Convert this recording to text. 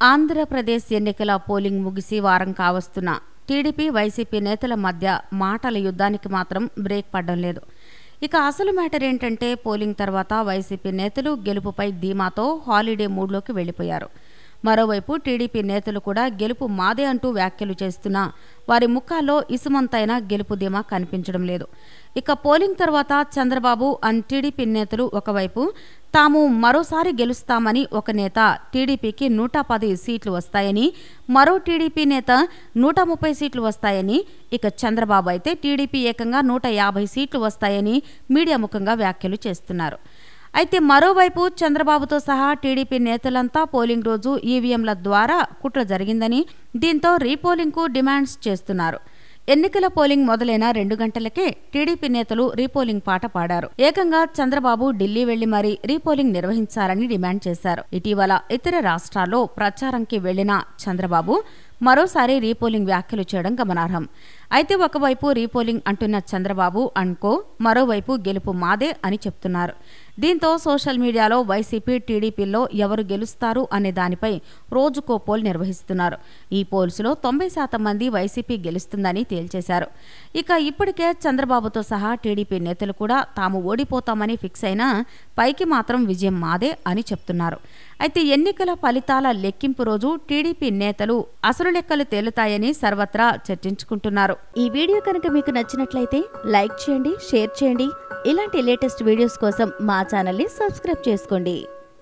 ఆంధ్రప్రదేశ్ ఎన్నికల పోలింగ్ ముగిసి వారం కావస్తున్న TDP YCP నేతల మధ్య మాటల యుద్ధానికి మాత్రం బ్రేక్ పడడం లేదు. ఇక అసలు మ్యాటర్ ఏంటంటే పోలింగ్ తర్వాత వైసీపీ నేతలు గెలుపుపై ధీమాతో హాలిడే మూడ్లోకి వెళ్లిపోయారు. మరోవైపు టీడీపీ నేతలు కూడా గెలుపు మాదే అంటూ వ్యాఖ్యలు చేస్తున్నా వారి ముఖాల్లో ఇసుమంతైనా గెలుపు ధీమా కనిపించడం లేదు. ఇక పోలింగ్ తర్వాత చంద్రబాబు అండ్ టీడీపీ నేతలు ఒకవైపు తాము మరోసారి గెలుస్తామని ఒక నేత టీడీపీకి 110 సీట్లు వస్తాయని, మరో టీడీపీ నేత 130 సీట్లు వస్తాయని, ఇక చంద్రబాబు అయితే టీడీపీ ఏకంగా 150 సీట్లు వస్తాయని మీడియా ముఖంగా వ్యాఖ్యలు చేస్తున్నారు. అయితే మరోవైపు చంద్రబాబుతో సహా టీడీపీ నేతలంతా పోలింగ్ రోజు ఈవీఎంల ద్వారా కుట్ర జరిగిందని, దీంతో రీపోలింగ్కు డిమాండ్స్ చేస్తున్నారు. ఎన్నికల పోలింగ్ మొదలైన 2 గంటలకే టీడీపీ నేతలు రీపోలింగ్ పాట పాడారు. ఏకంగా చంద్రబాబు ఢిల్లీ వెళ్లి మరీ రీపోలింగ్ నిర్వహించాలని డిమాండ్ చేశారు. ఇటీవల ఇతర రాష్ట్రాల్లో ప్రచారంకి వెళ్లిన చంద్రబాబు మరోసారి రీపోలింగ్ వ్యాఖ్యలు చేయడం గమనార్హం. అయితే ఒకవైపు రీపోలింగ్ అంటున్న చంద్రబాబు అండ్కో మరోవైపు గెలుపు మాదే అని చెప్తున్నారు. దీంతో సోషల్ మీడియాలో వైసీపీ టీడీపీల్లో ఎవరు గెలుస్తారు అనే దానిపై రోజుకో పోల్ నిర్వహిస్తున్నారు. ఈ పోల్స్లో 90% మంది వైసీపీ గెలుస్తుందని తేల్చేశారు. ఇక ఇప్పటికే చంద్రబాబుతో సహా టీడీపీ నేతలు కూడా తాము ఓడిపోతామని ఫిక్స్ అయినా పైకి మాత్రం విజయం మాదే అని చెప్తున్నారు. అయితే ఎన్నికల ఫలితాల లెక్కింపు రోజు టీడీపీ నేతలు అసలు లెక్కలు తేలుతాయని సర్వత్రా చర్చించుకుంటున్నారు. ఈ వీడియో కనుక మీకు నచ్చినట్లయితే లైక్ చేయండి, షేర్ చేయండి. ఇలాంటి లేటెస్ట్ వీడియోస్ కోసం మా ఛానల్ని సబ్స్క్రైబ్ చేసుకోండి.